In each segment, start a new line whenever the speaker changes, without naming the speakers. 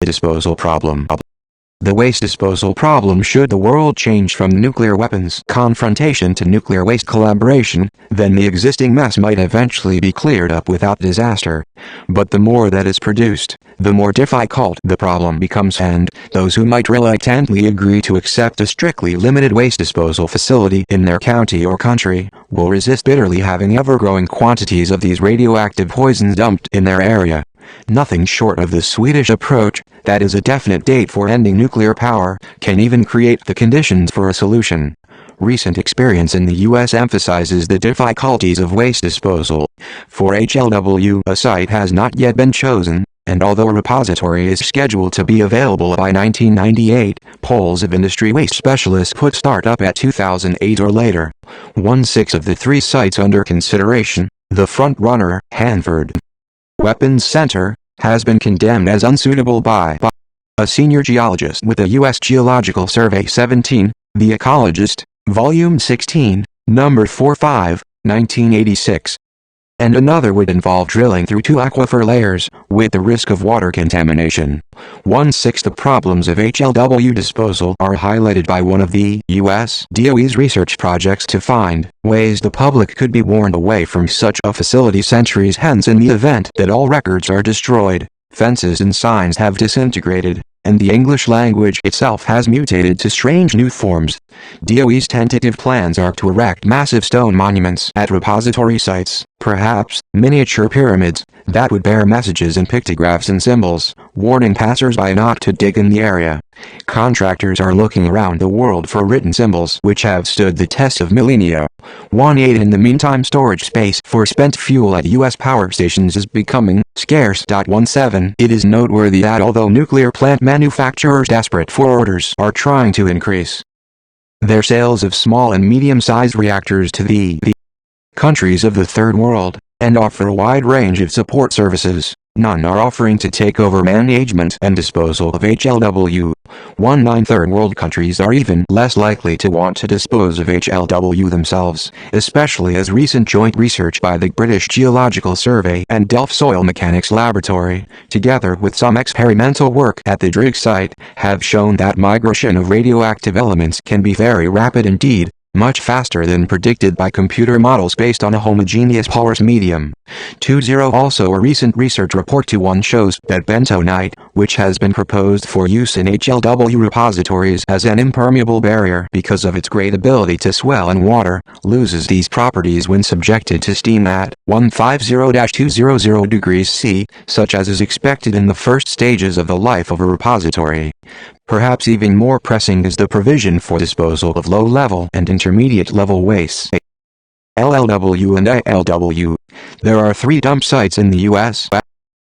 disposal problem. The waste disposal problem: should the world change from nuclear weapons confrontation to nuclear waste collaboration, then the existing mess might eventually be cleared up without disaster. But the more that is produced, the more difficult the problem becomes, and those who might reluctantly agree to accept a strictly limited waste disposal facility in their county or country will resist bitterly having ever-growing quantities of these radioactive poisons dumped in their area. Nothing short of the Swedish approach, that is a definite date for ending nuclear power, can even create the conditions for a solution. Recent experience in the U.S. emphasizes the difficulties of waste disposal. For HLW, a site has not yet been chosen, and although a repository is scheduled to be available by 1998, polls of industry waste specialists put startup at 2008 or later. 1/6 of the 3 sites under consideration, the front-runner, Hanford Weapons Center, has been condemned as unsuitable by a senior geologist with the U.S. Geological Survey 17, The Ecologist, Volume 16, Number 45, 1986. And another would involve drilling through 2 aquifer layers, with the risk of water contamination. 1/6 the problems of HLW disposal are highlighted by one of the U.S. DOE's research projects to find ways the public could be warned away from such a facility centuries hence in the event that all records are destroyed, fences and signs have disintegrated, and the English language itself has mutated to strange new forms. DOE's tentative plans are to erect massive stone monuments at repository sites, perhaps miniature pyramids, that would bear messages in pictographs and symbols, warning passers-by not to dig in the area. Contractors are looking around the world for written symbols which have stood the test of millennia. 1/8 in the meantime, storage space for spent fuel at U.S. power stations is becoming scarce. 17 It is noteworthy that although nuclear plant manufacturers desperate for orders are trying to increase their sales of small and medium-sized reactors to the countries of the Third World, and offer a wide range of support services, none are offering to take over management and disposal of HLW. 19 Third World countries are even less likely to want to dispose of HLW themselves, especially as recent joint research by the British Geological Survey and Delft Soil Mechanics Laboratory, together with some experimental work at the Drigg site, have shown that migration of radioactive elements can be very rapid indeed, much faster than predicted by computer models based on a homogeneous porous medium. 20 Also a recent research report 21 shows that bentonite, which has been proposed for use in HLW repositories as an impermeable barrier because of its great ability to swell in water, loses these properties when subjected to steam at 150-200 degrees C, such as is expected in the first stages of the life of a repository. Perhaps even more pressing is the provision for disposal of low-level and intermediate-level wastes. LLW and ILW. There are 3 dump sites in the U.S.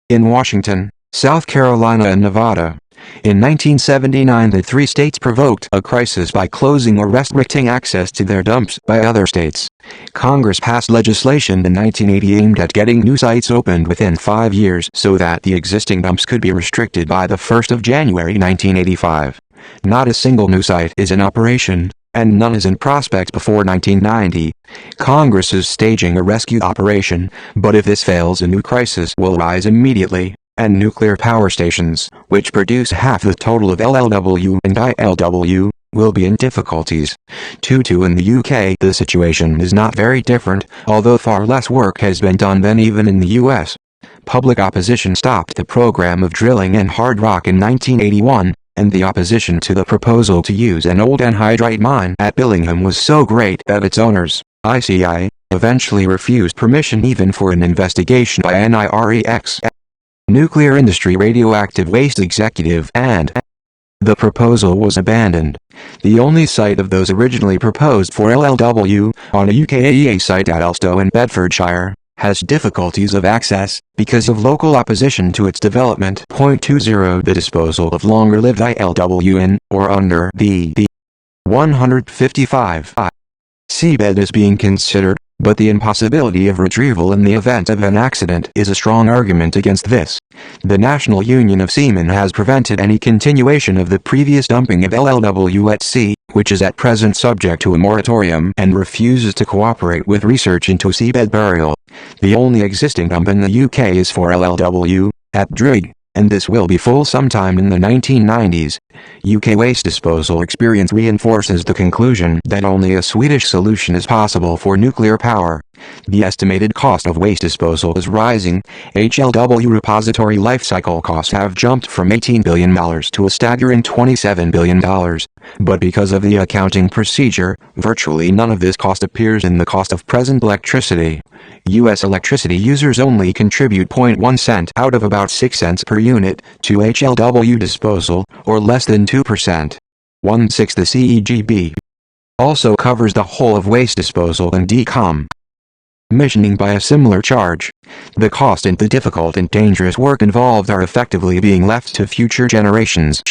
in Washington, South Carolina and Nevada. In 1979 the 3 states provoked a crisis by closing or restricting access to their dumps by other states. Congress passed legislation in 1980 aimed at getting new sites opened within 5 years so that the existing dumps could be restricted by the 1st of January 1985. Not a single new site is in operation, and none is in prospect before 1990. Congress is staging a rescue operation, but if this fails a new crisis will rise immediately, and nuclear power stations, which produce half the total of LLW and ILW, will be in difficulties. 22 In the UK the situation is not very different, although far less work has been done than even in the US. Public opposition stopped the program of drilling in hard rock in 1981, and the opposition to the proposal to use an old anhydrite mine at Billingham was so great that its owners, ICI, eventually refused permission even for an investigation by NIREX, Nuclear Industry Radioactive Waste Executive, and the proposal was abandoned. The only site of those originally proposed for LLW, on a UKAEA site at Elstow in Bedfordshire, has difficulties of access, because of local opposition to its development. 20 The disposal of longer-lived ILW in, or under, the 155 seabed is being considered, but the impossibility of retrieval in the event of an accident is a strong argument against this. The National Union of Seamen has prevented any continuation of the previous dumping of LLW at sea, which is at present subject to a moratorium, and refuses to cooperate with research into seabed burial. The only existing dump in the UK is for LLW, at Drigg, and this will be full sometime in the 1990s. UK waste disposal experience reinforces the conclusion that only a Swedish solution is possible for nuclear power. The estimated cost of waste disposal is rising. HLW repository lifecycle costs have jumped from $18 billion to a staggering $27 billion. But because of the accounting procedure, virtually none of this cost appears in the cost of present electricity. U.S. electricity users only contribute 0.1 cent out of about 6 cents per unit to HLW disposal, or less than 2%. 1/6 the CEGB also covers the whole of waste disposal and decommissioning by a similar charge. The cost and the difficult and dangerous work involved are effectively being left to future generations.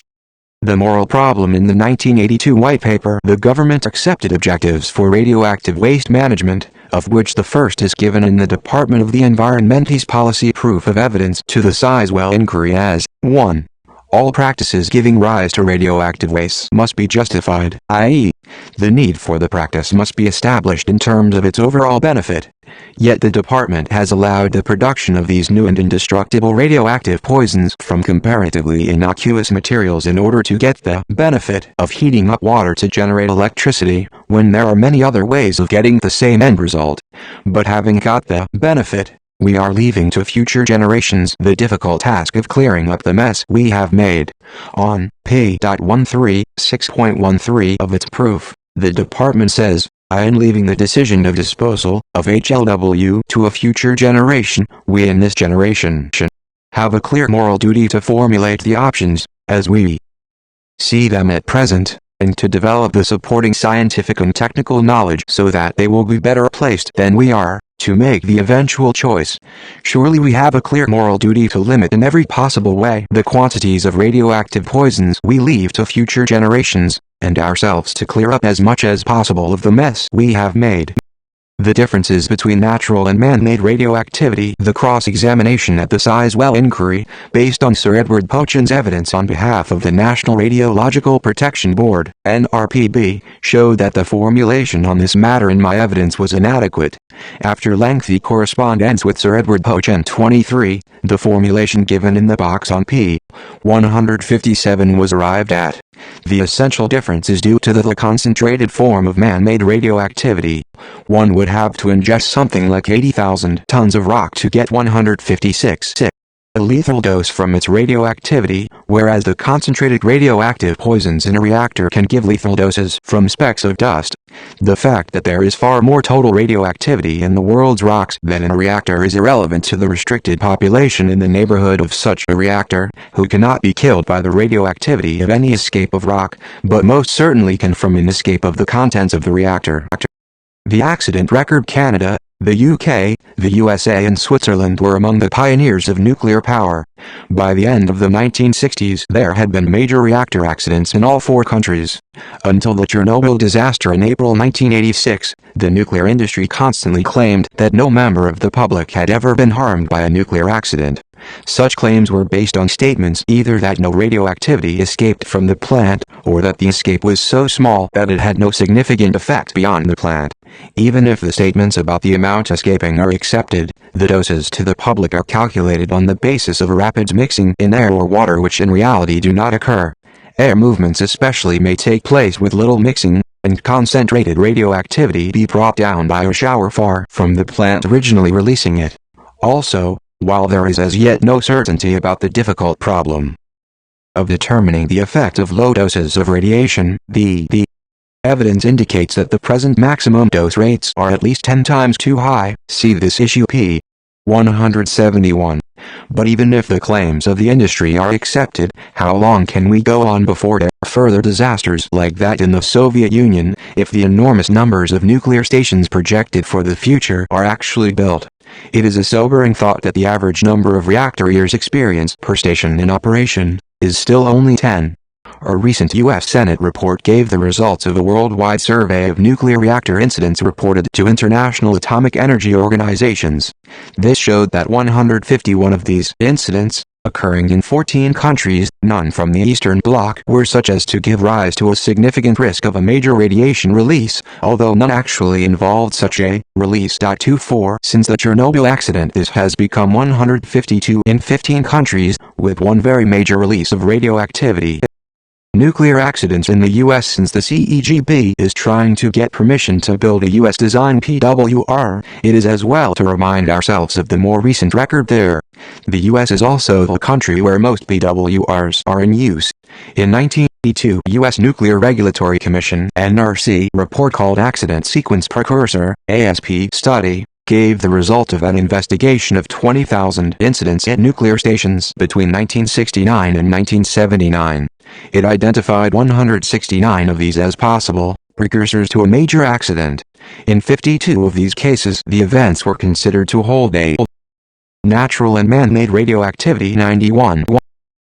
The moral problem. In the 1982 White Paper, the government accepted objectives for radioactive waste management, of which the first is given in the Department of the Environment's policy proof of evidence to the Sizewell inquiry as 1. All practices giving rise to radioactive waste must be justified, i.e., the need for the practice must be established in terms of its overall benefit. Yet the department has allowed the production of these new and indestructible radioactive poisons from comparatively innocuous materials in order to get the benefit of heating up water to generate electricity, when there are many other ways of getting the same end result. But having got the benefit, we are leaving to future generations the difficult task of clearing up the mess we have made. On p.13, 6.13 of its proof, the department says, "I am leaving the decision of disposal of HLW to a future generation. We in this generation have a clear moral duty to formulate the options, as we see them at present, and to develop the supporting scientific and technical knowledge so that they will be better placed than we are to make the eventual choice. Surely we have a clear moral duty to limit in every possible way the quantities of radioactive poisons we leave to future generations, and ourselves to clear up as much as possible of the mess we have made." The differences between natural and man-made radioactivity. The cross-examination at the Sizewell inquiry, based on Sir Edward Pochin's evidence on behalf of the National Radiological Protection Board, NRPB, showed that the formulation on this matter in my evidence was inadequate. After lengthy correspondence with Sir Edward Pochin 23, the formulation given in the box on p. 157 was arrived at. The essential difference is due to the concentrated form of man-made radioactivity. One would have to ingest something like 80,000 tons of rock to get 156 a lethal dose from its radioactivity, whereas the concentrated radioactive poisons in a reactor can give lethal doses from specks of dust. The fact that there is far more total radioactivity in the world's rocks than in a reactor is irrelevant to the restricted population in the neighborhood of such a reactor, who cannot be killed by the radioactivity of any escape of rock, but most certainly can from an escape of the contents of the reactor. The Accident Record. Canada, the UK, the USA and Switzerland were among the pioneers of nuclear power. By the end of the 1960s there had been major reactor accidents in all 4 countries. Until the Chernobyl disaster in April 1986, the nuclear industry constantly claimed that no member of the public had ever been harmed by a nuclear accident. Such claims were based on statements either that no radioactivity escaped from the plant, or that the escape was so small that it had no significant effect beyond the plant. Even if the statements about the amount escaping are accepted, the doses to the public are calculated on the basis of rapids mixing in air or water, which in reality do not occur. Air movements especially may take place with little mixing, and concentrated radioactivity be brought down by a shower far from the plant originally releasing it. Also, while there is as yet no certainty about the difficult problem of determining the effect of low doses of radiation, the evidence indicates that the present maximum dose rates are at least 10 times too high. See this issue p. 171. But even if the claims of the industry are accepted, how long can we go on before there are further disasters like that in the Soviet Union, if the enormous numbers of nuclear stations projected for the future are actually built? It is a sobering thought that the average number of reactor years experienced per station in operation is still only 10. A recent U.S. Senate report gave the results of a worldwide survey of nuclear reactor incidents reported to international atomic energy organizations. This showed that 151 of these incidents occurring in 14 countries, none from the Eastern Bloc were such as to give rise to a significant risk of a major radiation release, although none actually involved such a release. 24 Since the Chernobyl accident, this has become 152 in 15 countries, with one very major release of radioactivity. Nuclear accidents in the U.S. Since the CEGB is trying to get permission to build a U.S.-designed PWR, it is as well to remind ourselves of the more recent record there. The U.S. is also the country where most PWRs are in use. In 1982, U.S. Nuclear Regulatory Commission (NRC) report called Accident Sequence Precursor (ASP) study gave the result of an investigation of 20,000 incidents at nuclear stations between 1969 and 1979. It identified 169 of these as possible precursors to a major accident. In 52 of these cases, the events were considered to hold a natural and man-made radioactivity. 91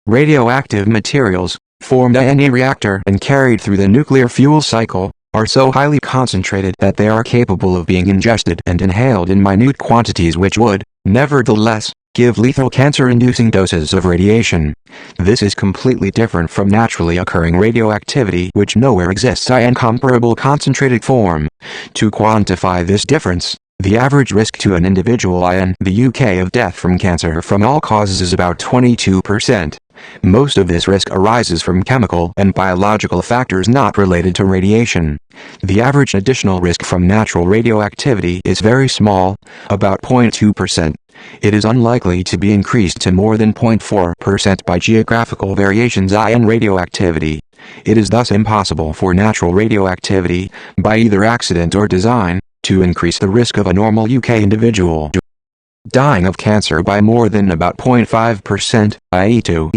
Radioactive materials, formed in a reactor and carried through the nuclear fuel cycle, are so highly concentrated that they are capable of being ingested and inhaled in minute quantities, which would, nevertheless, give lethal cancer-inducing doses of radiation. This is completely different from naturally occurring radioactivity, which nowhere exists in comparable concentrated form. To quantify this difference, the average risk to an individual in the UK of death from cancer from all causes is about 22%. Most of this risk arises from chemical and biological factors not related to radiation. The average additional risk from natural radioactivity is very small, about 0.2%. It is unlikely to be increased to more than 0.4% by geographical variations in radioactivity. It is thus impossible for natural radioactivity, by either accident or design, to increase the risk of a normal UK individual dying of cancer by more than about 0.5%, i.e. to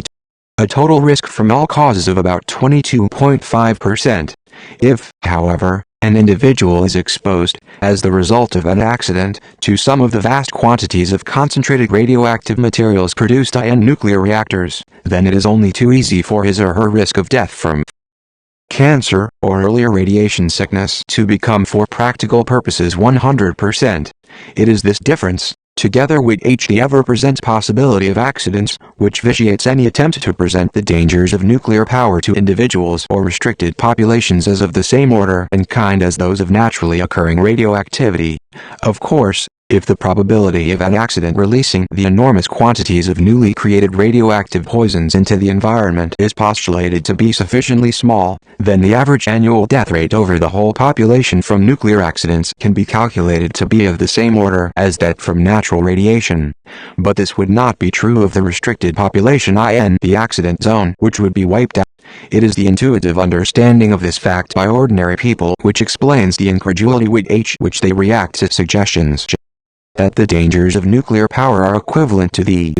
a total risk from all causes of about 22.5%. If, however, an individual is exposed, as the result of an accident, to some of the vast quantities of concentrated radioactive materials produced in nuclear reactors, then it is only too easy for his or her risk of death from cancer or earlier radiation sickness to become, for practical purposes, 100%. It is this difference, together with the ever-present possibility of accidents, which vitiates any attempt to present the dangers of nuclear power to individuals or restricted populations as of the same order and kind as those of naturally occurring radioactivity. Of course, if the probability of an accident releasing the enormous quantities of newly created radioactive poisons into the environment is postulated to be sufficiently small, then the average annual death rate over the whole population from nuclear accidents can be calculated to be of the same order as that from natural radiation. But this would not be true of the restricted population in the accident zone, which would be wiped out. It is the intuitive understanding of this fact by ordinary people which explains the incredulity with which they react to suggestions that the dangers of nuclear power are equivalent to the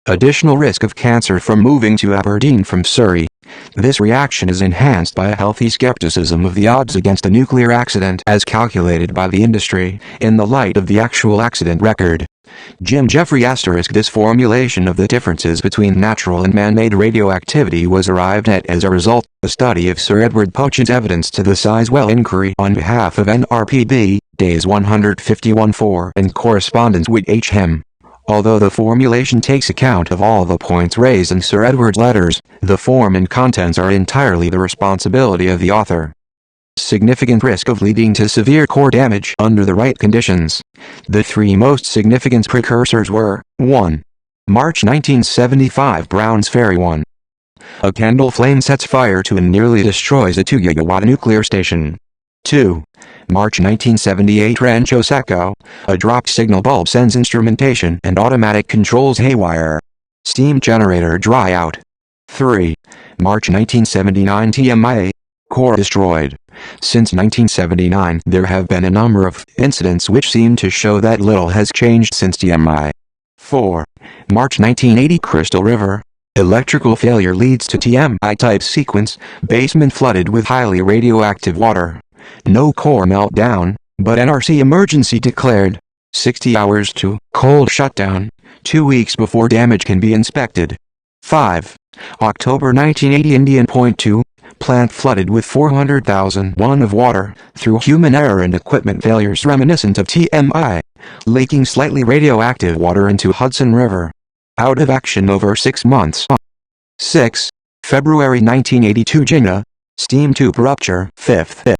additional risk of cancer from moving to Aberdeen from Surrey. This reaction is enhanced by a healthy skepticism of the odds against a nuclear accident as calculated by the industry, in the light of the actual accident record. Jim Jeffrey * This formulation of the differences between natural and man-made radioactivity was arrived at as a result of a study of Sir Edward Pochin's evidence to the Sizewell inquiry on behalf of NRPB, days 151-4, and correspondence with him. Although the formulation takes account of all the points raised in Sir Edward's letters, the form and contents are entirely the responsibility of the author. Significant risk of leading to severe core damage under the right conditions. The three most significant precursors were: 1. March 1975 Browns Ferry 1. A candle flame sets fire to and nearly destroys a 2-gigawatt nuclear station. 2. March 1978 Rancho Seco. A dropped signal bulb sends instrumentation and automatic controls haywire. Steam generator dry out. 3. March 1979 TMI. Core destroyed. Since 1979, there have been a number of incidents which seem to show that little has changed since TMI. 4. March 1980 Crystal River. Electrical failure leads to TMI-type sequence, basement flooded with highly radioactive water. No core meltdown, but NRC emergency declared. 60 hours to cold shutdown, 2 weeks before damage can be inspected. 5. October 1980 Indian Point 2. Plant flooded with 400,001 of water, through human error and equipment failures reminiscent of TMI, leaking slightly radioactive water into Hudson River. Out of action over 6 months. 6. February 1982 Jinnah. Steam tube rupture. 5th.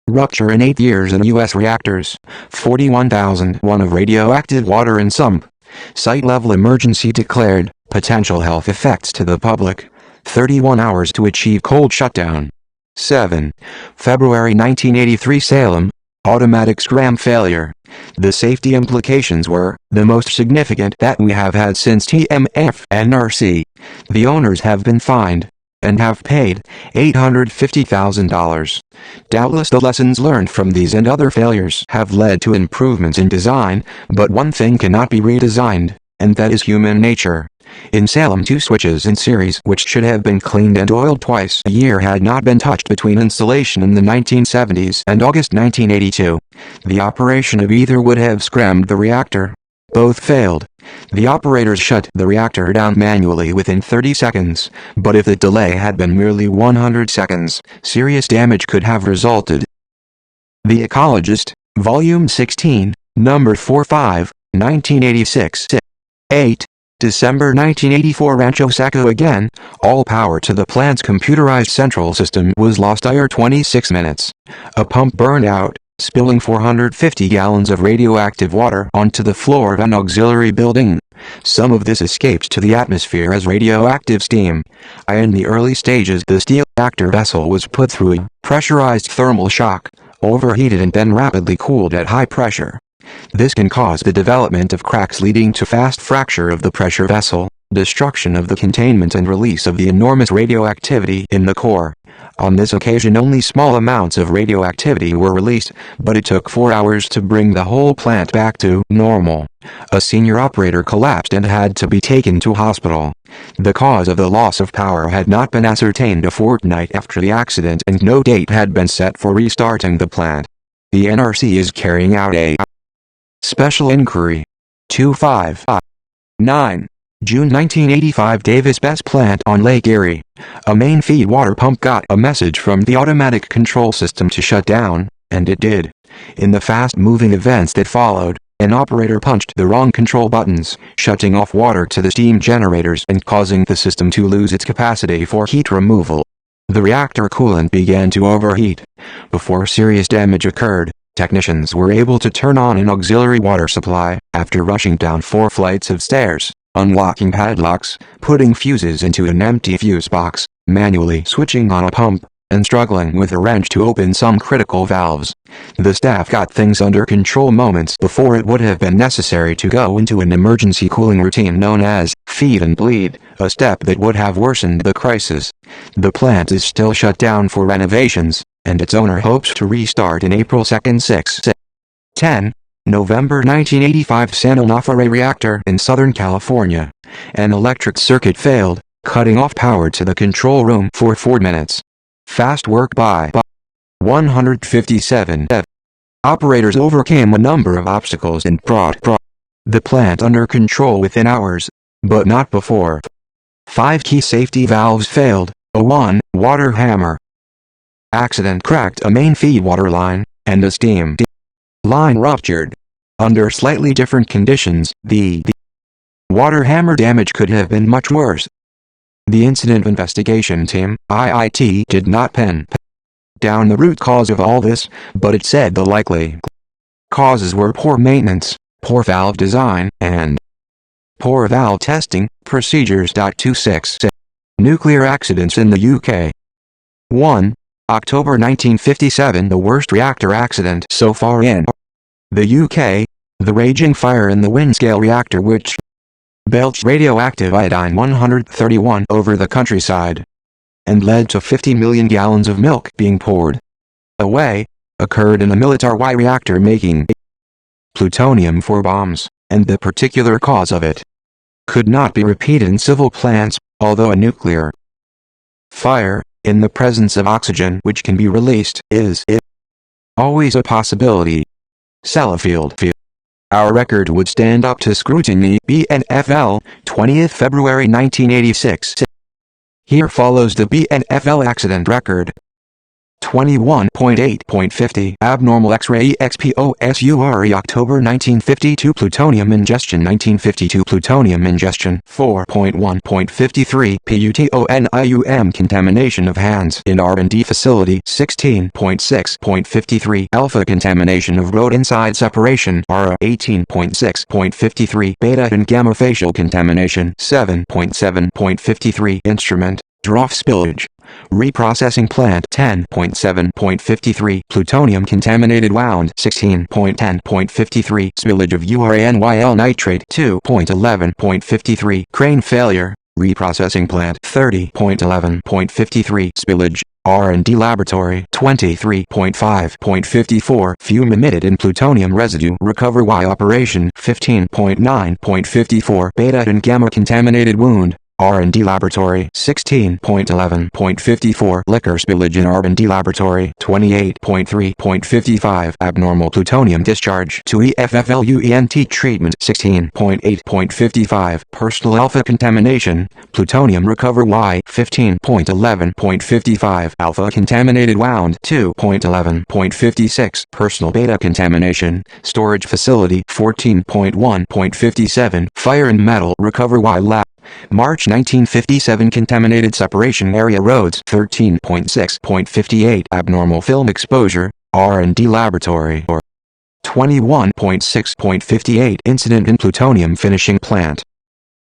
Rupture in 8 years in U.S. reactors. 41,001 of radioactive water in sump. Site-level emergency declared. Potential health effects to the public. 31 hours to achieve cold shutdown. 7. February 1983 Salem. Automatic scram failure. The safety implications were the most significant that we have had since TMF NRC. The owners have been fined and have paid $850,000. Doubtless the lessons learned from these and other failures have led to improvements in design, but one thing cannot be redesigned, and that is human nature. In Salem, 2 switches in series which should have been cleaned and oiled twice a year had not been touched between installation in the 1970s and August 1982. The operation of either would have scrammed the reactor. Both failed. The operators shut the reactor down manually within 30 seconds, but if the delay had been merely 100 seconds, serious damage could have resulted. The Ecologist, Volume 16, Number 45, 1986. 8. December 1984 Rancho Sacco again. All power to the plant's computerized central system was lost after 26 minutes. A pump burned out, spilling 450 gallons of radioactive water onto the floor of an auxiliary building. Some of this escaped to the atmosphere as radioactive steam. In the early stages, the steel reactor vessel was put through a pressurized thermal shock, overheated and then rapidly cooled at high pressure. This can cause the development of cracks leading to fast fracture of the pressure vessel, destruction of the containment and release of the enormous radioactivity in the core. On this occasion only small amounts of radioactivity were released, but it took 4 hours to bring the whole plant back to normal. A senior operator collapsed and had to be taken to hospital. The cause of the loss of power had not been ascertained a fortnight after the accident and no date had been set for restarting the plant. The NRC is carrying out a special inquiry. 259. June 1985 Davis Best Plant on Lake Erie. A main feed water pump got a message from the automatic control system to shut down, and it did. In the fast-moving events that followed, an operator punched the wrong control buttons, shutting off water to the steam generators and causing the system to lose its capacity for heat removal. The reactor coolant began to overheat. Before serious damage occurred, technicians were able to turn on an auxiliary water supply, after rushing down 4 flights of stairs, unlocking padlocks, putting fuses into an empty fuse box, manually switching on a pump, and struggling with a wrench to open some critical valves. The staff got things under control moments before it would have been necessary to go into an emergency cooling routine known as feed and bleed, a step that would have worsened the crisis. The plant is still shut down for renovations, and its owner hopes to restart in April 2, 6. 10. November 1985 San Onofre reactor in Southern California. An electric circuit failed, cutting off power to the control room for 4 minutes. Fast work by 157. Operators overcame a number of obstacles and brought the plant under control within hours, but not before. 5 key safety valves failed. A 1 water hammer accident cracked a main feed water line, and a steam line ruptured. Under slightly different conditions, the water hammer damage could have been much worse. The incident investigation team, IIT, did not pin down the root cause of all this, but it said the likely causes were poor maintenance, poor valve design, and poor valve testing procedures. 26. Nuclear accidents in the UK. 1. October 1957 The worst reactor accident so far in the UK, the raging fire in the Windscale reactor which belched radioactive iodine-131 over the countryside, and led to 50 million gallons of milk being poured away, occurred in a Military reactor making plutonium for bombs, and the particular cause of it could not be repeated in civil plants, although a nuclear fire, in the presence of oxygen which can be released, is always a possibility. Sellafield. Our record would stand up to scrutiny. BNFL, 20th February 1986. Here follows the BNFL accident record. 21.8.50 Abnormal X-ray EXPOSURE October 1952 Plutonium ingestion 1952 Plutonium ingestion 4.1.53 PUTONIUM Contamination of hands in R&D facility 16.6.53 Alpha contamination of road inside separation ARA 18.6.53 Beta and gamma facial contamination 7.7.53 Instrument Droff spillage Reprocessing plant 10.7.53 Plutonium contaminated wound 16.10.53 Spillage of URANYL nitrate 2.11.53 Crane failure Reprocessing plant 30.11.53 Spillage R&D laboratory 23.5.54 Fume emitted in plutonium residue recover Y operation 15.9.54 Beta and gamma contaminated wound R&D laboratory 16.11.54 Liquor spillage in R&D laboratory 28.3.55 Abnormal plutonium discharge to EFFLUENT treatment 16.8.55 Personal alpha contamination plutonium recover Y 15.11.55 Alpha contaminated wound 2.11.56 Personal beta contamination storage facility 14.1.57 Fire and metal recover Y lab March 1957 Contaminated separation area roads 13.6.58 Abnormal film exposure, R&D laboratory or 21.6.58 Incident in plutonium finishing plant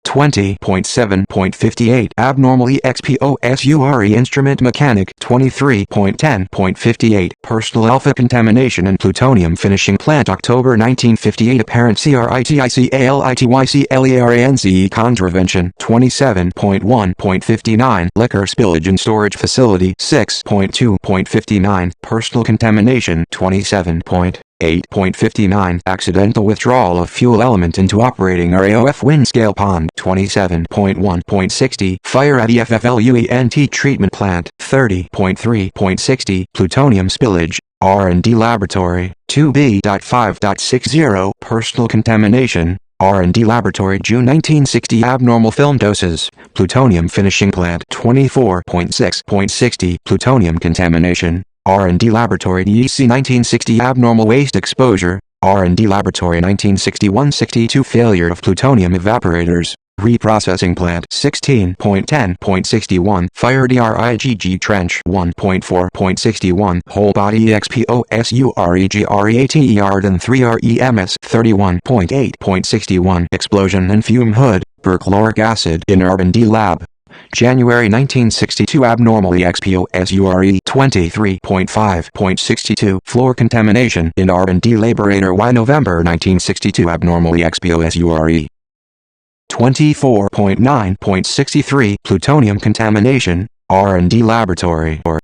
20.7.58 Abnormal EXPOSURE instrument mechanic 23.10.58 Personal alpha contamination in plutonium finishing plant October 1958 Apparent CRITICALITYCLERANCE contravention 27.1.59 Liquor spillage in storage facility 6.2.59 Personal contamination 27.8.59 Accidental withdrawal of fuel element into operating RAOF wind scale pond 27.1.60 Fire at EFFLUENT treatment plant 30.3.60 Plutonium spillage R&D laboratory 2B.5.60 Personal contamination R&D laboratory June 1960 Abnormal film doses Plutonium finishing plant 24.6.60 Plutonium contamination R&D laboratory DEC 1960 Abnormal waste exposure R&D laboratory 1961-62 Failure of plutonium evaporators Reprocessing plant 16.10.61 Fire DRIGG trench 1.4.61 Whole body EXPOSUREGREATE Arden 3 REMS 31.8.61 Explosion and fume hood perchloric acid in R&D lab January 1962 Abnormal EXPOSURE 23.5.62 Floor contamination in R&D laborator Y November 1962 Abnormal EXPOSURE 24.9.63 Plutonium contamination R&D laboratory or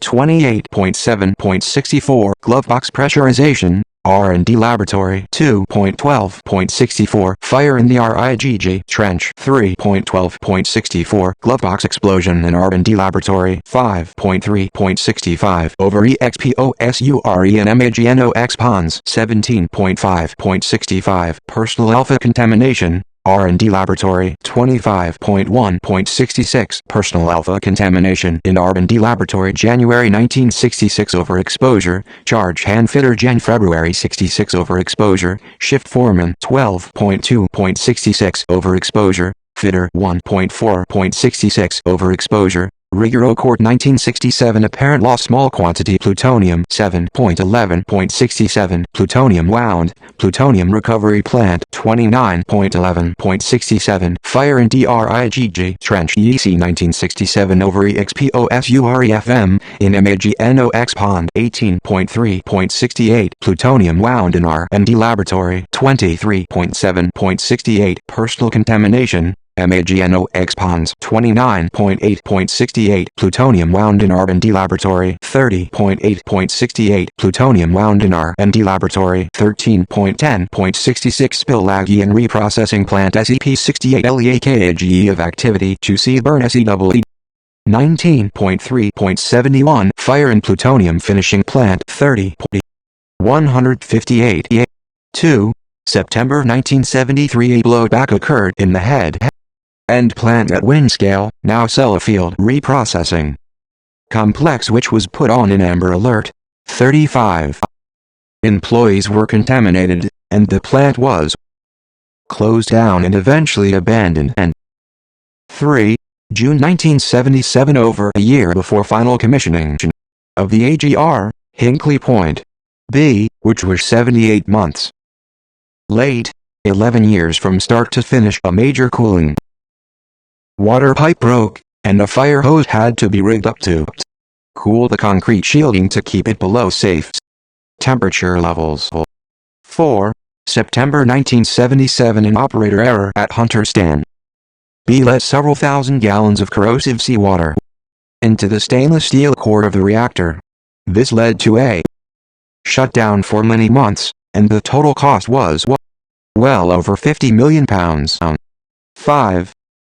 28.7.64 Glove box pressurization R&D laboratory 2.12.64 Fire in the RIGG trench 3.12.64 Glove box explosion in R&D laboratory 5.3.65 Over EXPOSURE and MAGNOX ponds 17.5.65 Personal alpha contamination R&D laboratory 25.1.66 Personal alpha contamination in R&D laboratory January 1966 Overexposure Charge hand fitter Jan February 66 Overexposure Shift foreman 12.2.66 Overexposure Fitter 1.4.66 Overexposure Rigoro Court 1967 Apparent loss Small quantity plutonium 7.11.67 Plutonium wound Plutonium recovery plant 29.11.67 Fire in DRIGG Trench EC 1967 Over EXPOSUREFM in MAGNOX pond 18.3.68 Plutonium wound in R&D laboratory 23.7.68 Personal contamination MAGNOX ponds 29.8.68 Plutonium wound in R&D laboratory 30.8.68 Plutonium wound in R&D laboratory 13.10.66 Spill Laggy and reprocessing plant SEP68 LEAKAGE of activity 2C burn SEEE 19.3.71 Fire in plutonium finishing plant 30.158 2. September 1973 A blowback occurred in the head end plant at Windscale, now Sellafield reprocessing. complex which was put on an Amber Alert. 35 employees were contaminated, and the plant was closed down and eventually abandoned. And 3. June 1977, over a year before final commissioning of the AGR, Hinkley Point B, which was 78 months late, 11 years from start to finish, a major cooling water pipe broke, and a fire hose had to be rigged up to cool the concrete shielding to keep it below safe temperature levels. 4. September 1977, an operator error at Hunter's Stand B let several thousand gallons of corrosive seawater into the stainless steel core of the reactor. This led to a shutdown for many months, and the total cost was well over £50 million. 5.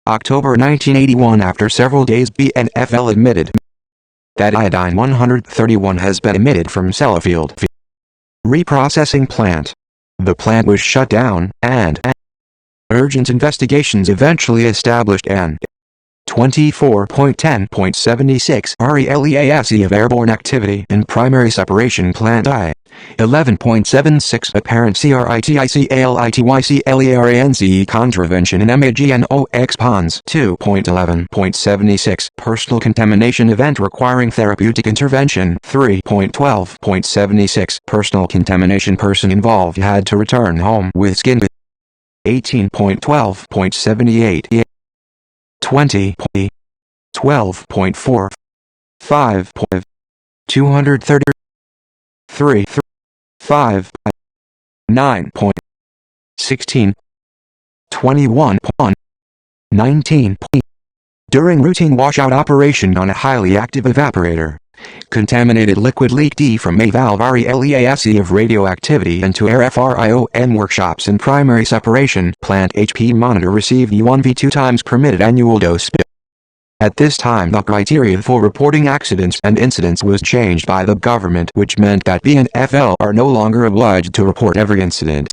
October 1981, after several days, BNFL admitted that iodine-131 has been emitted from Sellafield reprocessing plant. The plant was shut down, and urgent investigations eventually established an 24.10.76 RELEASE of airborne activity in primary separation plant I. 11.76 apparent CRITICALITYCLERANCE contravention in MAGNOX PONS. 2.11.76 personal contamination event requiring therapeutic intervention. 3.12.76 personal contamination, person involved had to return home with skin. 18.12.78 20.12.4 5.233 5 9.16 21.19 during routine washout operation on a highly active evaporator. Contaminated liquid leaked from a valve RELEASE of radioactivity into air. FRION workshops in primary separation plant. HP monitor received E1V 2 times permitted annual dose. At this time, the criteria for reporting accidents and incidents was changed by the government, which meant that BNFL are no longer obliged to report every incident.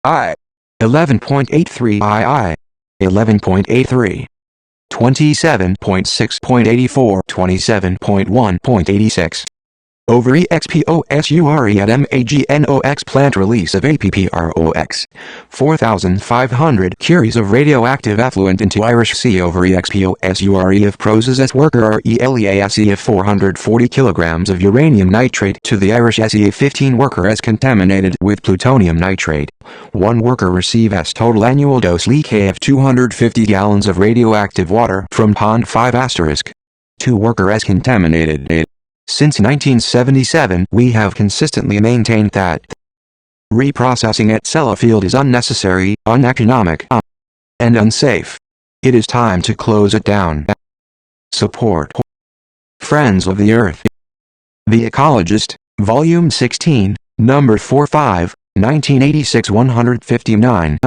I. 11.83 II. 11.83 27.6.84 27.1.86 over EXPOSURE at MAGNOX plant release of APPROX 4,500 curies of radioactive effluent into Irish Sea over EXPOSURE of process worker RELEASE of 440 kilograms of uranium nitrate to the Irish SEA-15 worker as contaminated with plutonium nitrate. One worker received as total annual dose leak of 250 gallons of radioactive water from Pond 5*. 2 worker as contaminated. Since 1977, we have consistently maintained that reprocessing at Sellafield is unnecessary, uneconomic, and unsafe. It is time to close it down. Support Friends of the Earth. The Ecologist, Volume 16, Number 45, 1986, 159.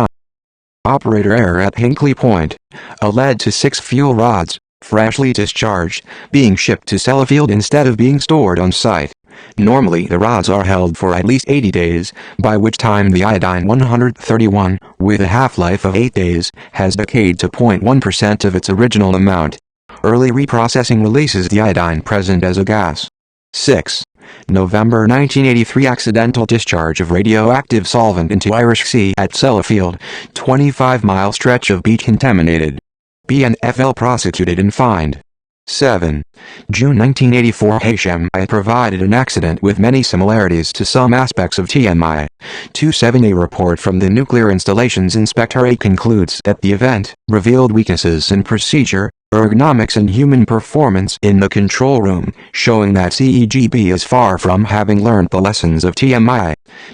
Operator error at Hinkley Point. Led to 6 fuel rods, freshly discharged, being shipped to Sellafield instead of being stored on site. Normally the rods are held for at least 80 days, by which time the iodine-131, with a half-life of 8 days, has decayed to 0.1% of its original amount. Early reprocessing releases the iodine present as a gas. 6. November 1983, accidental discharge of radioactive solvent into Irish Sea at Sellafield, 25-mile stretch of beach contaminated. BNFL prosecuted and fined. 7. June 1984, HMI provided an accident with many similarities to some aspects of TMI. 270 report from the Nuclear Installations Inspectorate concludes that the event revealed weaknesses in procedure, ergonomics and human performance in the control room, showing that CEGB is far from having learned the lessons of TMI.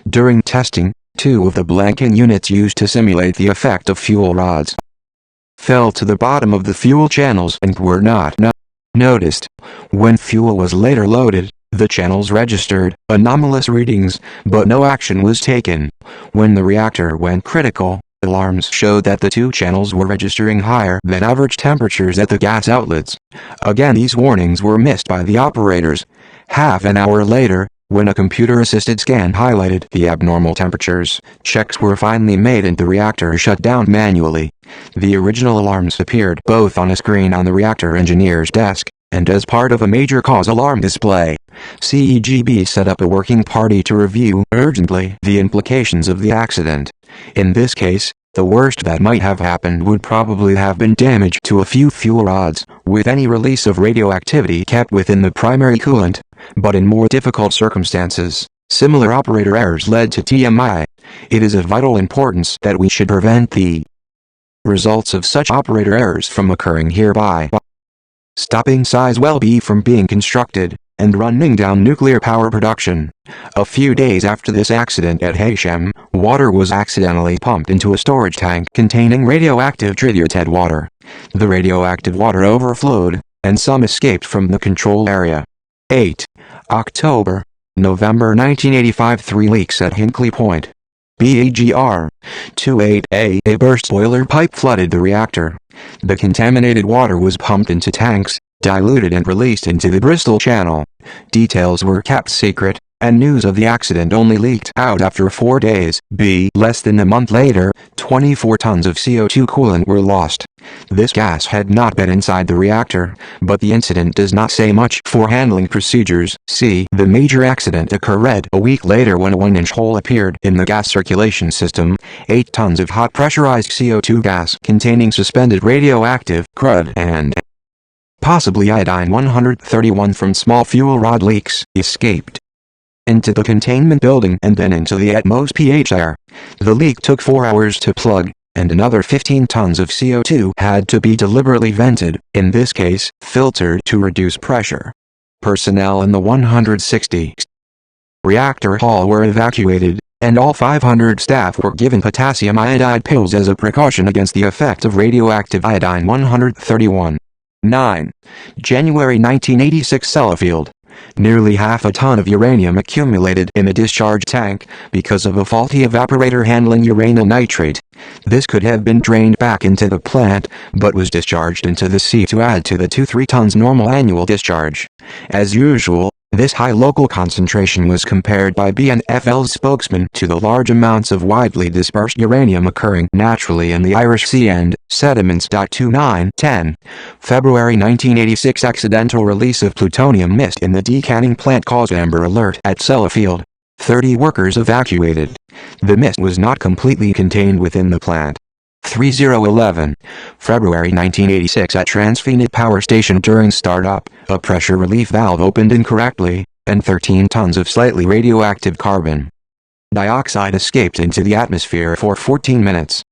During testing, 2 of the blanking units used to simulate the effect of fuel rods fell to the bottom of the fuel channels and were not noticed. When fuel was later loaded, the channels registered anomalous readings, but no action was taken. When the reactor went critical, alarms showed that the 2 channels were registering higher than average temperatures at the gas outlets. Again, these warnings were missed by the operators. Half an hour later, when a computer-assisted scan highlighted the abnormal temperatures, checks were finally made and the reactor shut down manually. The original alarms appeared both on a screen on the reactor engineer's desk and as part of a major cause alarm display, CEGB set up a working party to review urgently the implications of the accident. In this case, the worst that might have happened would probably have been damage to a few fuel rods, with any release of radioactivity kept within the primary coolant, but in more difficult circumstances, similar operator errors led to TMI. It is of vital importance that we should prevent the results of such operator errors from occurring hereby stopping Sizewell B from being constructed, and running down nuclear power production. A few days after this accident at Heysham, water was accidentally pumped into a storage tank containing radioactive treated water. The radioactive water overflowed, and some escaped from the control area. 8. October. November 1985. 3 leaks at Hinkley Point. BAGR-28A. A burst boiler pipe flooded the reactor. The contaminated water was pumped into tanks, diluted and released into the Bristol Channel. Details were kept secret, and news of the accident only leaked out after 4 days. Less than a month later, 24 tons of CO2 coolant were lost. This gas had not been inside the reactor, but the incident does not say much for handling procedures. The major accident occurred a week later when a 1-inch hole appeared in the gas circulation system. 8 tons of hot pressurized CO2 gas containing suspended radioactive crud and possibly iodine-131 from small fuel rod leaks escaped into the containment building and then into the atmos pH air. The leak took 4 hours to plug, and another 15 tons of CO2 had to be deliberately vented, in this case, filtered to reduce pressure. Personnel in the 160 reactor hall were evacuated, and all 500 staff were given potassium iodide pills as a precaution against the effect of radioactive iodine-131. 9. January 1986. Sellafield. Nearly half a ton of uranium accumulated in a discharge tank because of a faulty evaporator handling uranyl nitrate. This could have been drained back into the plant, but was discharged into the sea to add to the 2-3 tons normal annual discharge. As usual, this high local concentration was compared by BNFL's spokesman to the large amounts of widely dispersed uranium occurring naturally in the Irish Sea and sediments. 2910. February 1986. Accidental release of plutonium mist in the decanning plant caused Amber Alert at Sellafield. 30 workers evacuated. The mist was not completely contained within the plant. 3011. February 1986. At Transfenit Power Station during startup, a pressure relief valve opened incorrectly, and 13 tons of slightly radioactive carbon dioxide escaped into the atmosphere for 14 minutes.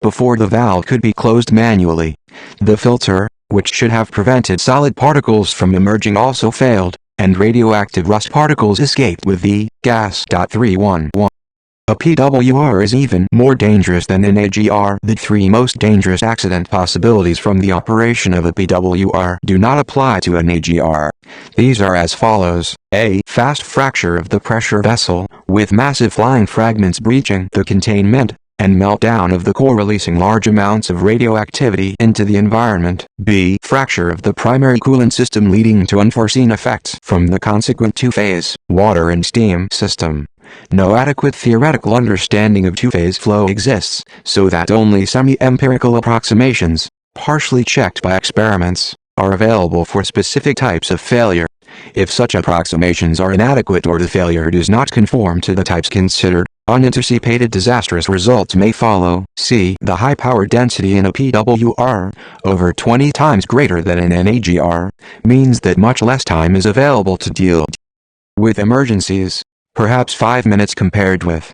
Before the valve could be closed manually, the filter, which should have prevented solid particles from emerging, also failed, and radioactive rust particles escaped with the gas. 311. A PWR is even more dangerous than an AGR. The 3 most dangerous accident possibilities from the operation of a PWR do not apply to an AGR. These are as follows. A. Fast fracture of the pressure vessel, with massive flying fragments breaching the containment, and meltdown of the core releasing large amounts of radioactivity into the environment. B. Fracture of the primary coolant system leading to unforeseen effects from the consequent two-phase water and steam system. No adequate theoretical understanding of two-phase flow exists, so that only semi-empirical approximations, partially checked by experiments, are available for specific types of failure. If such approximations are inadequate or the failure does not conform to the types considered, unanticipated disastrous results may follow. C. The high power density in a PWR, over 20 times greater than in an AGR, means that much less time is available to deal with emergencies. Perhaps 5 minutes compared with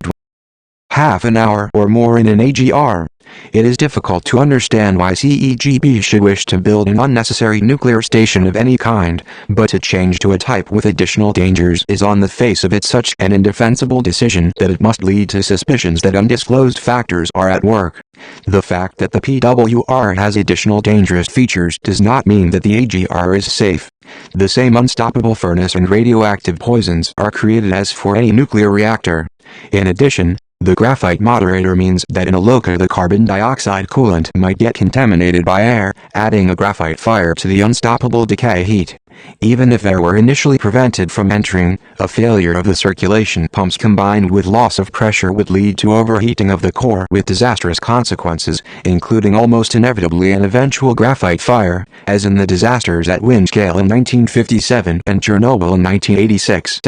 half an hour or more in an AGR. It is difficult to understand why CEGB should wish to build an unnecessary nuclear station of any kind, but to change to a type with additional dangers is on the face of it such an indefensible decision that it must lead to suspicions that undisclosed factors are at work. The fact that the PWR has additional dangerous features does not mean that the AGR is safe. The same unstoppable furnace and radioactive poisons are created as for any nuclear reactor. In addition, The graphite moderator means that in a loca the carbon dioxide coolant might get contaminated by air, adding a graphite fire to the unstoppable decay heat. Even if air were initially prevented from entering, a failure of the circulation pumps combined with loss of pressure would lead to overheating of the core with disastrous consequences, including almost inevitably an eventual graphite fire, as in the disasters at Windscale in 1957 and Chernobyl in 1986.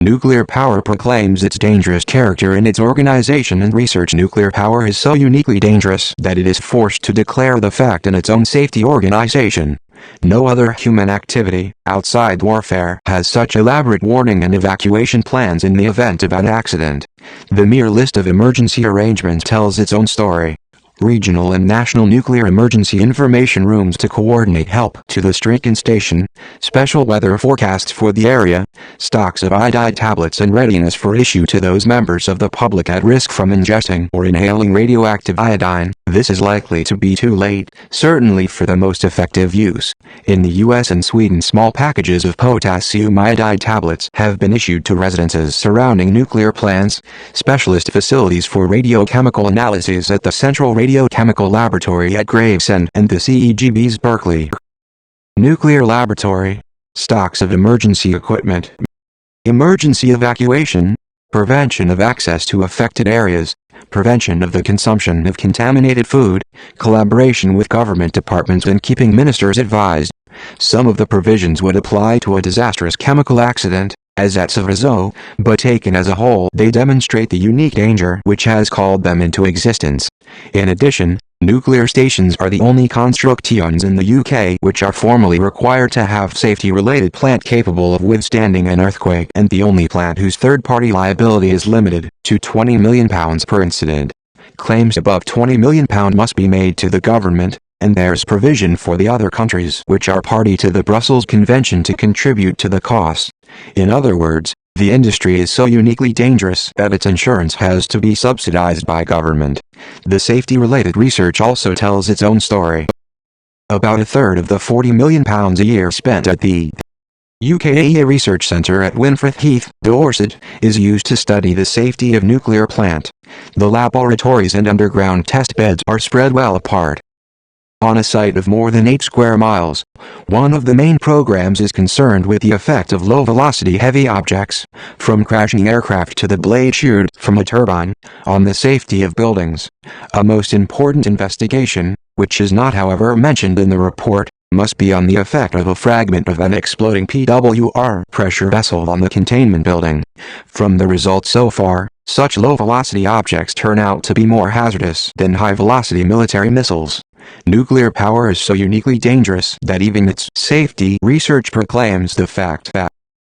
Nuclear power proclaims its dangerous character in its organization and research. Nuclear power is so uniquely dangerous that it is forced to declare the fact in its own safety organization. No other human activity, outside warfare, has such elaborate warning and evacuation plans in the event of an accident. The mere list of emergency arrangements tells its own story. Regional and national nuclear emergency information rooms to coordinate help to the stricken station, special weather forecasts for the area, stocks of iodide tablets and readiness for issue to those members of the public at risk from ingesting or inhaling radioactive iodine. This is likely to be too late, certainly for the most effective use. In the US and Sweden, small packages of potassium iodide tablets have been issued to residences surrounding nuclear plants. Specialist facilities for radiochemical analyses at the Central Radiochemical Laboratory at Gravesend and the CEGB's Berkeley Nuclear Laboratory. Stocks of emergency equipment. Emergency evacuation. Prevention of access to affected areas. Prevention of the consumption of contaminated food. Collaboration with government departments and keeping ministers advised. Some of the provisions would apply to a disastrous chemical accident, as at Seveso, but taken as a whole they demonstrate the unique danger which has called them into existence. In addition, nuclear stations are the only constructions in the UK which are formally required to have safety-related plant capable of withstanding an earthquake, and the only plant whose third-party liability is limited to £20 million per incident. Claims above £20 million must be made to the government, and there's provision for the other countries which are party to the Brussels Convention to contribute to the cost. In other words, the industry is so uniquely dangerous that its insurance has to be subsidized by government. The safety-related research also tells its own story. About a third of the £40 million a year spent at the UKAEA Research Centre at Winfrith Heath, Dorset, is used to study the safety of nuclear plant. The laboratories and underground test beds are spread well apart. On a site of more than 8 square miles, one of the main programs is concerned with the effect of low-velocity heavy objects, from crashing aircraft to the blade sheared from a turbine, on the safety of buildings. A most important investigation, which is not however mentioned in the report, must be on the effect of a fragment of an exploding PWR pressure vessel on the containment building. From the results so far, such low-velocity objects turn out to be more hazardous than high-velocity military missiles. Nuclear power is so uniquely dangerous that even its safety research proclaims the fact that.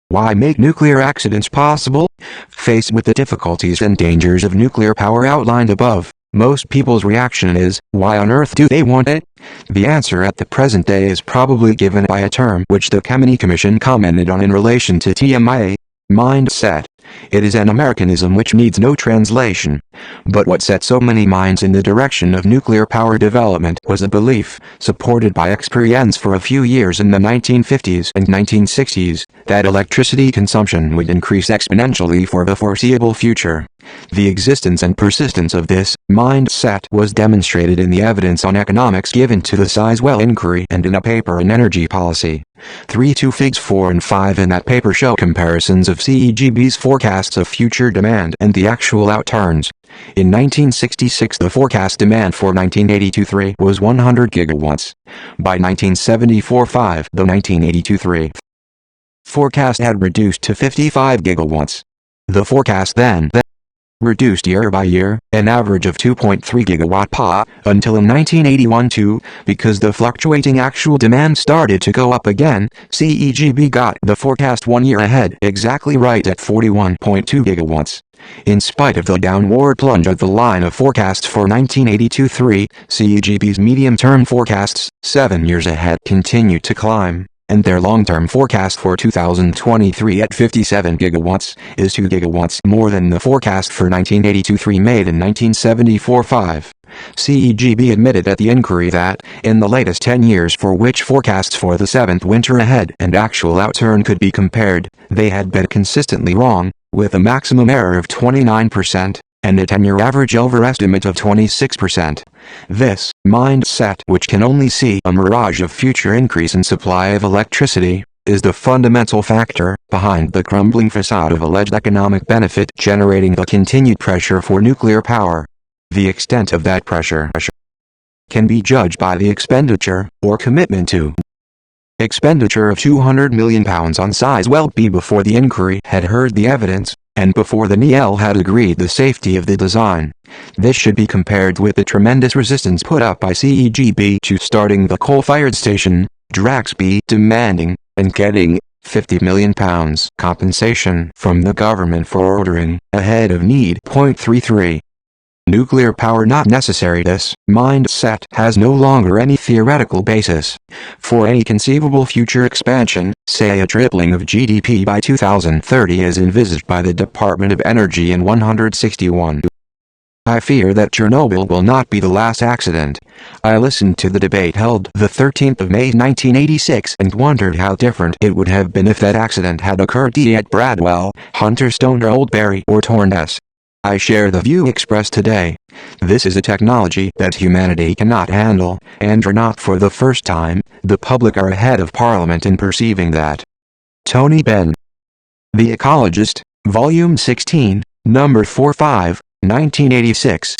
Why make nuclear accidents possible? Faced with the difficulties and dangers of nuclear power outlined above, most people's reaction is, why on earth do they want it? The answer at the present day is probably given by a term which the Kemeny Commission commented on in relation to TMI, mindset. It is an Americanism which needs no translation. But what set so many minds in the direction of nuclear power development was a belief, supported by experience for a few years in the 1950s and 1960s, that electricity consumption would increase exponentially for the foreseeable future. The existence and persistence of this mindset was demonstrated in the evidence on economics given to the Sizewell Inquiry and in a paper on energy policy. 3.2 Figs 4 and 5 in that paper show comparisons of CEGB's forecasts of future demand and the actual outturns. In 1966 the forecast demand for 1982-3 was 100 gigawatts. By 1974-5 the 1982-3 forecast had reduced to 55 gigawatts. The forecast then reduced year by year, an average of 2.3 gigawatt-pa, until in 1981-2, because the fluctuating actual demand started to go up again, CEGB got the forecast 1 year ahead exactly right at 41.2 gigawatts. In spite of the downward plunge of the line of forecasts for 1982-3, CEGB's medium-term forecasts, 7 years ahead, continued to climb, and their long-term forecast for 2023 at 57 gigawatts is 2 gigawatts more than the forecast for 1982-3 made in 1974-5. CEGB admitted at the inquiry that, in the latest 10 years for which forecasts for the 7th winter ahead and actual outturn could be compared, they had been consistently wrong, with a maximum error of 29%. and a 10-year average overestimate of 26%. This mindset, which can only see a mirage of future increase in supply of electricity, is the fundamental factor behind the crumbling facade of alleged economic benefit generating the continued pressure for nuclear power. The extent of that pressure can be judged by the expenditure, or commitment to, expenditure of £200 million on Sizewell B before the inquiry had heard the evidence, and before the NEL had agreed the safety of the design. This should be compared with the tremendous resistance put up by CEGB to starting the coal-fired station, Drax B demanding, and getting, £50 million compensation from the government for ordering ahead of need. 33. Nuclear power not necessary. This mindset has no longer any theoretical basis for any conceivable future expansion, say a tripling of GDP by 2030 as envisaged by the Department of Energy in 161. I fear that Chernobyl will not be the last accident. I listened to the debate held the 13th of May 1986 and wondered how different it would have been if that accident had occurred at Bradwell, Hunterstone or Oldbury or Torness. I share the view expressed today. This is a technology that humanity cannot handle, and not for the first time, the public are ahead of Parliament in perceiving that. Tony Benn. The Ecologist, Volume 16, Number 45, 1986.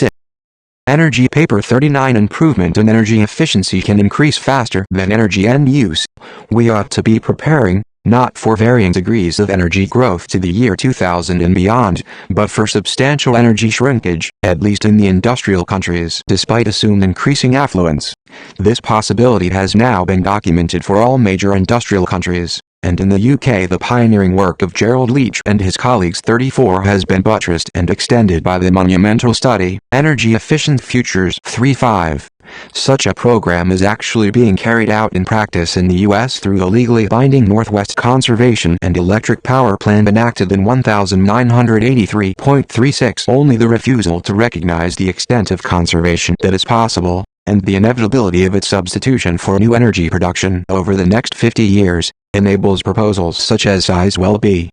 Energy Paper 39. Improvement in energy efficiency can increase faster than energy end use. We ought to be preparing, not for varying degrees of energy growth to the year 2000 and beyond, but for substantial energy shrinkage, at least in the industrial countries, despite assumed increasing affluence. This possibility has now been documented for all major industrial countries, and in the UK the pioneering work of Gerald Leach and his colleagues 34 has been buttressed and extended by the monumental study, Energy Efficient Futures 35. Such a program is actually being carried out in practice in the U.S. through the legally binding Northwest Conservation and Electric Power Plan enacted in 1983.36. Only the refusal to recognize the extent of conservation that is possible, and the inevitability of its substitution for new energy production over the next 50 years, enables proposals such as Sizewell B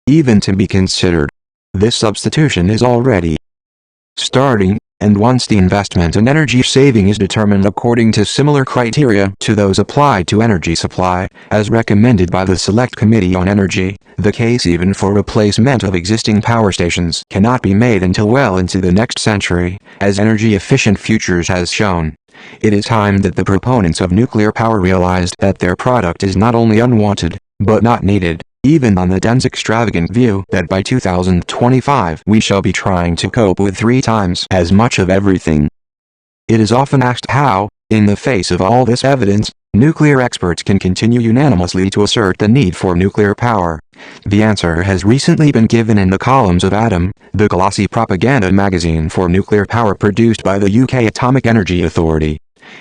even to be considered. This substitution is already starting, and once the investment in energy saving is determined according to similar criteria to those applied to energy supply, as recommended by the Select Committee on Energy, the case even for replacement of existing power stations cannot be made until well into the next century, as Energy Efficient Futures has shown. It is time that the proponents of nuclear power realized that their product is not only unwanted, but not needed, even on the dense extravagant view that by 2025 we shall be trying to cope with 3 times as much of everything. It is often asked how, in the face of all this evidence, nuclear experts can continue unanimously to assert the need for nuclear power. The answer has recently been given in the columns of Atom, the glossy propaganda magazine for nuclear power produced by the UK Atomic Energy Authority.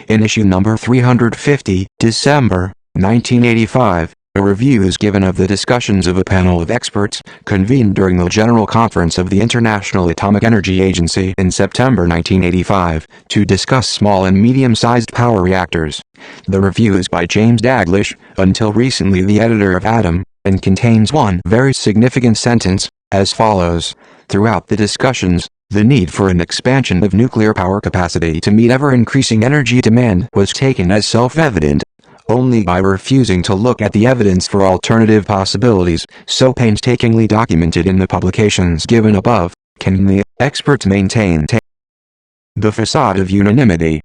In issue number 350, December, 1985, a review is given of the discussions of a panel of experts, convened during the General Conference of the International Atomic Energy Agency in September 1985, to discuss small and medium-sized power reactors. The review is by James Daglish, until recently the editor of Atom, and contains one very significant sentence, as follows: throughout the discussions, the need for an expansion of nuclear power capacity to meet ever-increasing energy demand was taken as self-evident. Only by refusing to look at the evidence for alternative possibilities, so painstakingly documented in the publications given above, can the experts maintain the facade of unanimity.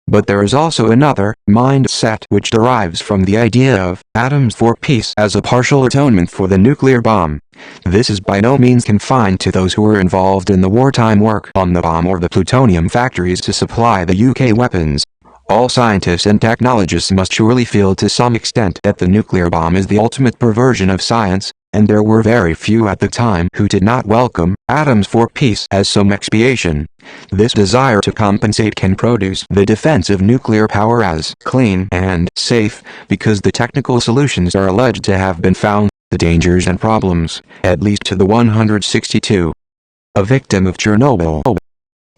But there is also another mindset which derives from the idea of atoms for peace as a partial atonement for the nuclear bomb. This is by no means confined to those who were involved in the wartime work on the bomb or the plutonium factories to supply the UK weapons. All scientists and technologists must surely feel to some extent that the nuclear bomb is the ultimate perversion of science, and there were very few at the time who did not welcome atoms for peace as some expiation. This desire to compensate can produce the defense of nuclear power as clean and safe, because the technical solutions are alleged to have been found, the dangers and problems, at least to the 162. A victim of Chernobyl.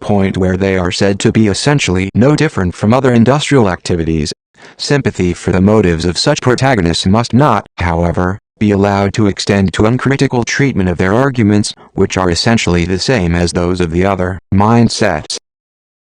Point where they are said to be essentially no different from other industrial activities. Sympathy for the motives of such protagonists must not, however, be allowed to extend to uncritical treatment of their arguments, which are essentially the same as those of the other mindsets.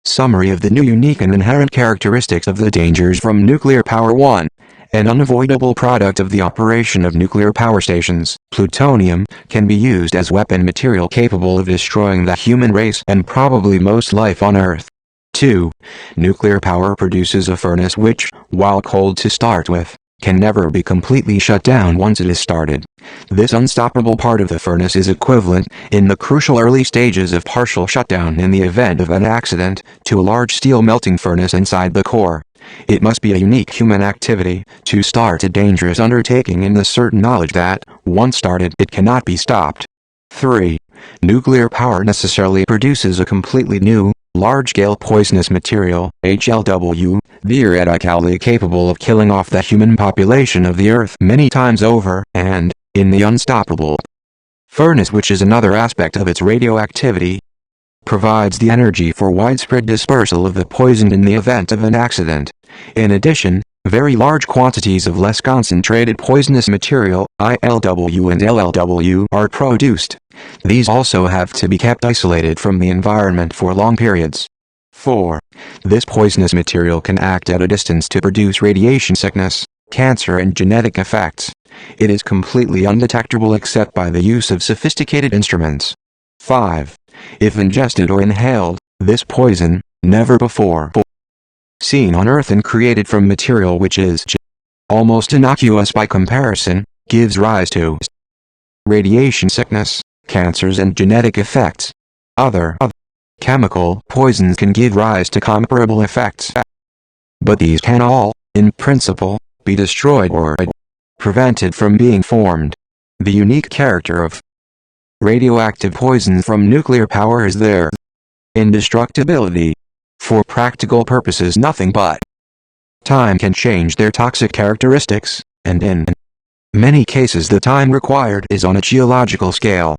Summary of the new unique and inherent characteristics of the dangers from nuclear power. 1. An unavoidable product of the operation of nuclear power stations, plutonium can be used as weapon material capable of destroying the human race and probably most life on Earth. 2. Nuclear power produces a furnace which, while cold to start with, can never be completely shut down once it is started. This unstoppable part of the furnace is equivalent, in the crucial early stages of partial shutdown in the event of an accident, to a large steel melting furnace inside the core. It must be a unique human activity to start a dangerous undertaking in the certain knowledge that, once started, it cannot be stopped. 3. Nuclear power necessarily produces a completely new, large-scale poisonous material, HLW, theoretically capable of killing off the human population of the Earth many times over, and, in the unstoppable furnace, which is another aspect of its radioactivity, provides the energy for widespread dispersal of the poison in the event of an accident. In addition, very large quantities of less concentrated poisonous material, ILW and LLW, are produced. These also have to be kept isolated from the environment for long periods. 4. This poisonous material can act at a distance to produce radiation sickness, cancer and genetic effects. It is completely undetectable except by the use of sophisticated instruments. 5. If ingested or inhaled, this poison, never before seen on Earth and created from material which is almost innocuous by comparison, gives rise to radiation sickness, cancers and genetic effects. Other chemical poisons can give rise to comparable effects, but these can all, in principle, be destroyed or prevented from being formed. The unique character of radioactive poisons from nuclear power is their indestructibility. For practical purposes, nothing but time can change their toxic characteristics, and in many cases the time required is on a geological scale.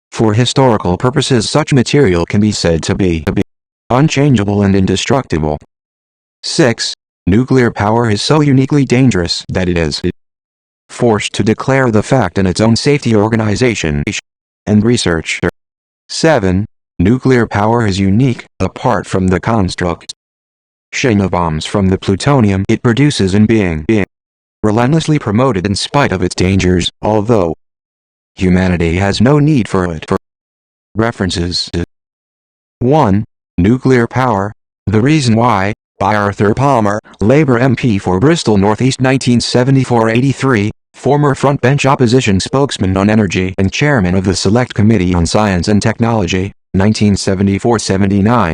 For historical purposes, such material can be said to be unchangeable and indestructible. 6. Nuclear power is so uniquely dangerous that it is forced to declare the fact in its own safety organization and research. 7. Nuclear power is unique, apart from the construction of bombs from the plutonium it produces in being relentlessly promoted in spite of its dangers, although humanity has no need for it. References. 1. Nuclear power, The Reason Why, by Arthur Palmer, Labour MP for Bristol North East 1974-83, former frontbench opposition spokesman on energy and chairman of the Select Committee on Science and Technology, 1974-79.